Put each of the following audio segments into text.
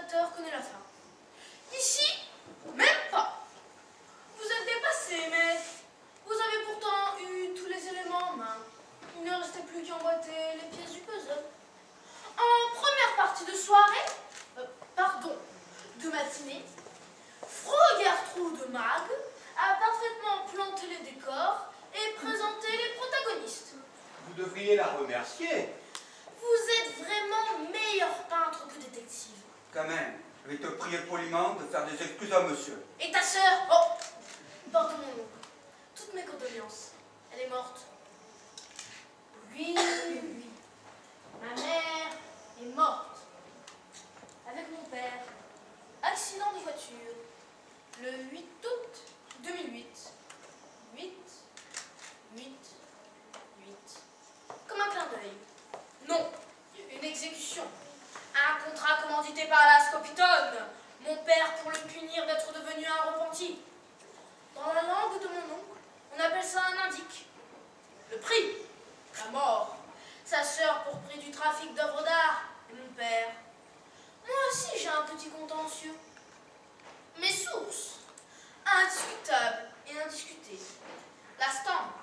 spectateur connaît la fin. Ici, même pas. Vous êtes dépassé, mais vous avez pourtant eu tous les éléments en main. Il ne restait plus qu'à emboîter les pièces du puzzle. En première partie de soirée, de matinée, Frogertrude Mag a parfaitement planté les décors et présenté les protagonistes. Vous devriez la remercier. Vous êtes vraiment meilleur peintre que détective. Quand même, je vais te prier poliment de faire des excuses à monsieur. Et ta sœur? Oh, porte mon nom. Toutes mes condoléances. Elle est morte. Oui, oui. Ma mère est morte. Avec mon père. Accident de voiture. Le 8 août 2008. 8. Comme un clin d'œil. Non, une exécution. Un contrat commandité par la Scopitone. Mon père pour le punir d'être devenu un repenti. Dans la langue de mon oncle, on appelle ça un indique. Le prix, la mort. Sa sœur pour prix du trafic d'œuvres d'art. Et mon père. Moi aussi j'ai un petit contentieux. Mes sources, indiscutables et indiscutées. La stampe,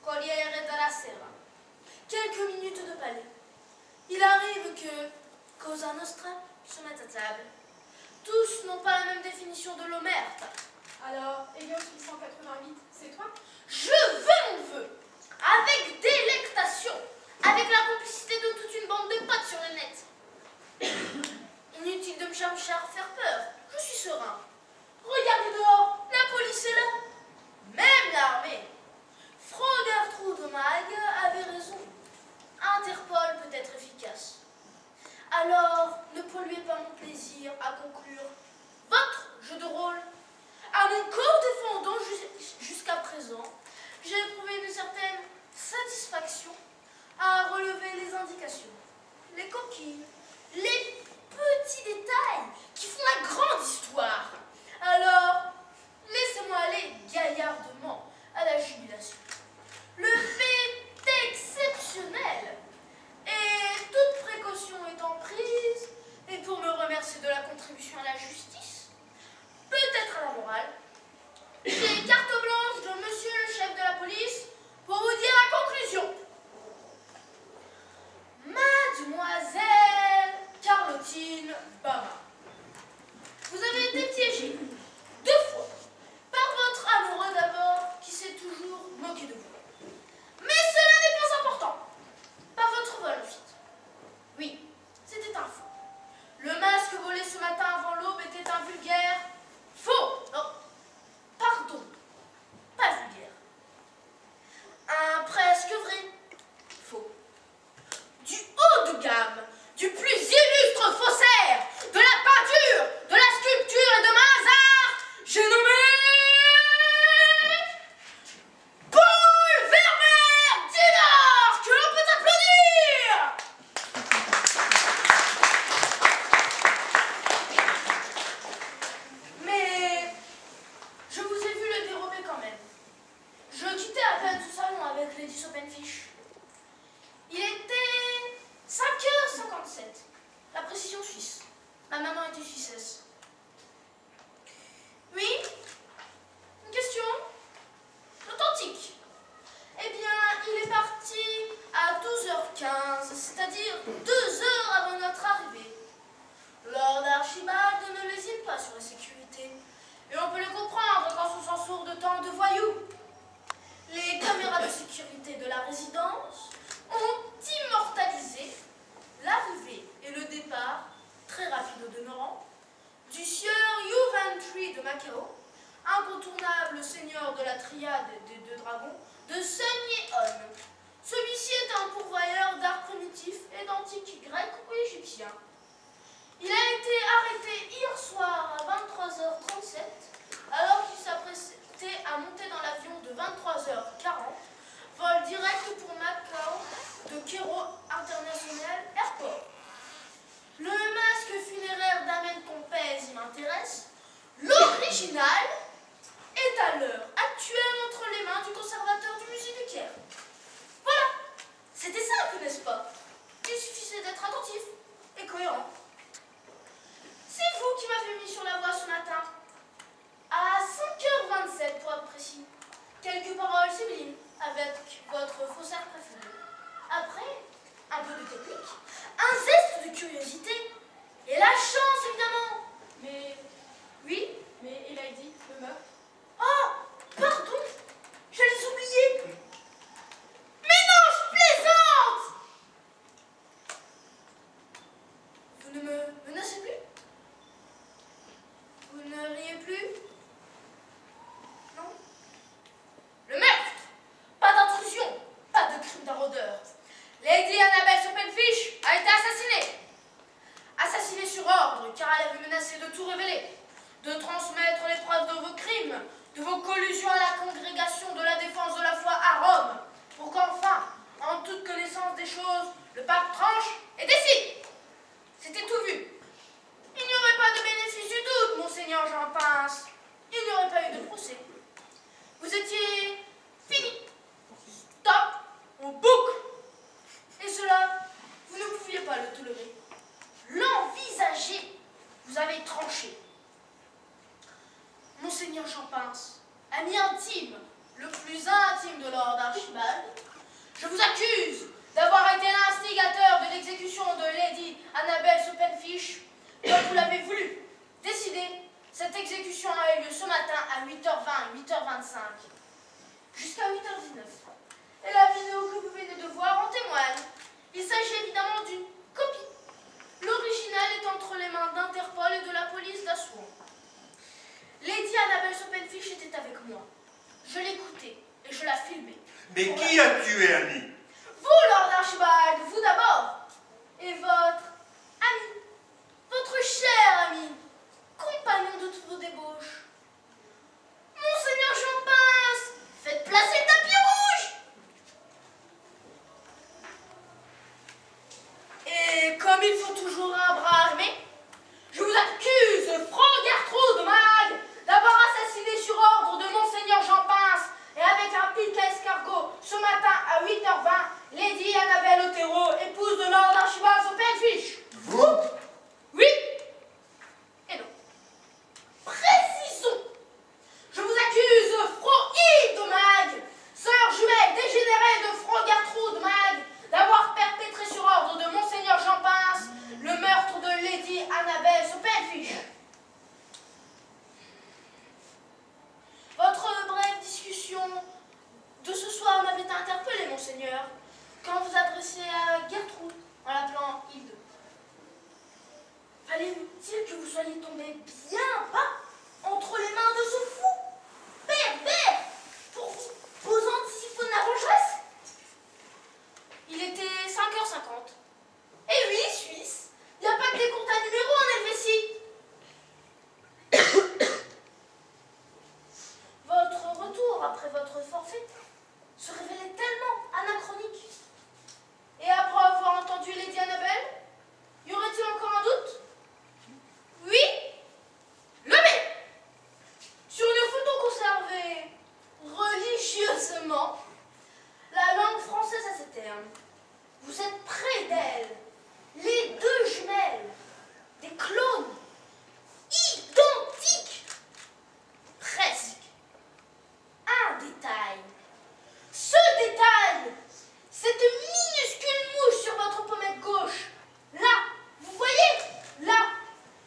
Corriere della Sera. Quelques minutes de palais. Il arrive que Cosa Nostra se mette à table. Tous n'ont pas la même définition de l'omerta. Alors, Elios 888, c'est toi? Je veux mon vœu, avec délectation, avec la complicité de toute une bande de potes sur le net. Inutile de me chercher à faire peur, je suis serein. Regardez dehors, la police est là. Même l'armée. Frogertrude Mag avait raison. Interpol peut être efficace. Alors, ne polluez pas mon plaisir à conclure votre jeu de rôle. À mon corps défendant jusqu'à présent, j'ai éprouvé une certaine satisfaction à relever les indications, les coquilles, les petits détails qui font la grande histoire. Alors, laissez-moi aller gaillardement à la jubilation. Le fait exceptionnel, et toute précaution étant prise, et pour me remercier de la contribution à la justice, peut-être à la morale, j'ai carte blanche de monsieur le chef de la police pour vous dire la conclusion. Mademoiselle Carlottine Bama, vous avez été la chance, évidemment. Mais Oui? et Lady, le meurtre? Oh, pardon, je les oubliais. Mais non, je plaisante. Vous ne me menacez plus? Vous ne riez plus? Non? Le meurtre! Pas d'intrusion, pas de crime d'ardeur. Lady Annabelle Stoppenfish a été assassinée. Assassinée sur ordre, car elle avait menacé de tout révéler, de transmettre les preuves de vos crimes, de vos collusions à la congrégation de la défense de la foi à Rome, pour qu'enfin, en toute connaissance des choses, le pape tranche et décide. C'était tout vu. Il n'y aurait pas de bénéfice du doute, monseigneur Jean Pince. Il n'y aurait pas eu de procès. Vous étiez fini. Stop, on boucle. Et cela, vous ne pouviez pas le tolérer. L'envisager, vous avez tranché. Monseigneur Jean Pince, ami intime, le plus intime de Lord Archibald, je vous accuse d'avoir été l'instigateur de l'exécution de Lady Annabelle Stoppenfish, comme vous l'avez voulu. Décidé, cette exécution a eu lieu ce matin à 8h20, 8h25, jusqu'à 8h19. Et la vidéo que vous venez de voir en témoigne. Il s'agit évidemment d'une copie. L'original est entre les mains d'Interpol et de la police d'Assouan. Lady Annabelle Stoppenfish était avec moi. Je l'écoutais et je la filmais. Mais qui a tué Annie? Vous, Lord Archibald, vous d'abord. Et votre ami, votre cher ami, compagnon de toutes vos débauches. Monseigneur Jean Pince, faites placer le tapis rouge. Et comme il faut toujours un bras armé, je vous accuse, Franc Gertrude Mag, d'avoir assassiné sur ordre de Monseigneur Jean Pince et avec un pic à escargot ce matin à 8h20, Lady Annabelle Otero, épouse de Lord Archibald Stoppenfish. Vous? Oui et non. Précisons. Je vous accuse, Franc Hilde Mag, sœur jumelle dégénérée de Franc Gertrude Mag, d'avoir perpétré sur ordre de Monseigneur Jean Pince le meurtre de Lady Annabelle Stoppenfish. Votre brève discussion de ce soir m'avait interpellé, Monseigneur, quand vous adressiez à Gertrude en l'appelant Hilde. Fallait-il que vous soyez tombé bien bas entre les mains de ce fou pervers pour vous posant si peu vengeresse? Il était 5h50. Et oui, Suisse, il n'y a pas que des comptes à numéro en Helvétie. Votre retour après votre forfait se révélait tellement anachronique. Et après avoir entendu Lady Annabelle, y aurait-il encore un doute? Oui, levez. Sur une photo conservée religieusement, la langue française a ses termes. Vous êtes près d'elle, les deux jumelles, des clones, identiques, presque. Un détail. Ce détail, cette minuscule mouche sur votre pommette gauche, là, vous voyez, là,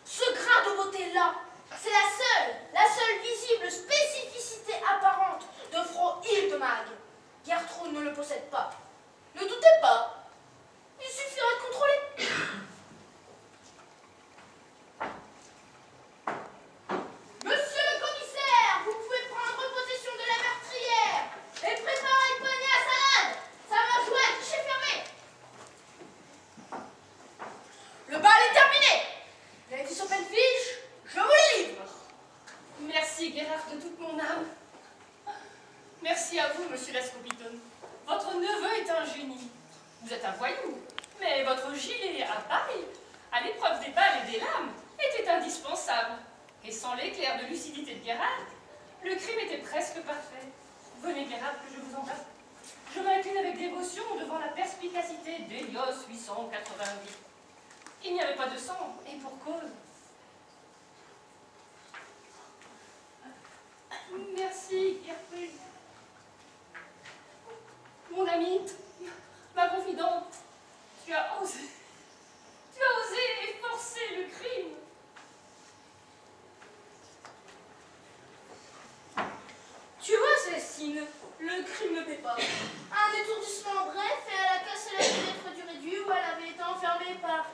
ce grain de beauté là, c'est la seule visible spécificité apparente de Frau Hildemag. Gertrude ne le possède pas. Ne doutez pas, il suffira de contrôler. Monsieur le commissaire, vous pouvez prendre possession de la meurtrière et préparer le panier à salade. Ça va jouer à guichet fermé. Le bal est terminé. Lady Stoppenfish, je vous les livre. Merci, Gérard, de toute mon âme. Merci à vous, monsieur Lescopiton. Votre neveu est un génie. Vous êtes un voyou, mais votre gilet à paille, à l'épreuve des balles et des lames, était indispensable. Et sans l'éclair de lucidité de Gérard, le crime était presque parfait. Venez, Gérard, que je vous embrasse. Je m'incline avec dévotion devant la perspicacité d'Hélios 888. Il n'y avait pas de sang, et pour cause. Merci, Gertrude. Mon amie, ma confidente, tu as osé efforcer le crime. assassine. Le crime ne paie pas. Un étourdissement bref et elle a cassé la fenêtre du réduit où elle avait été enfermée par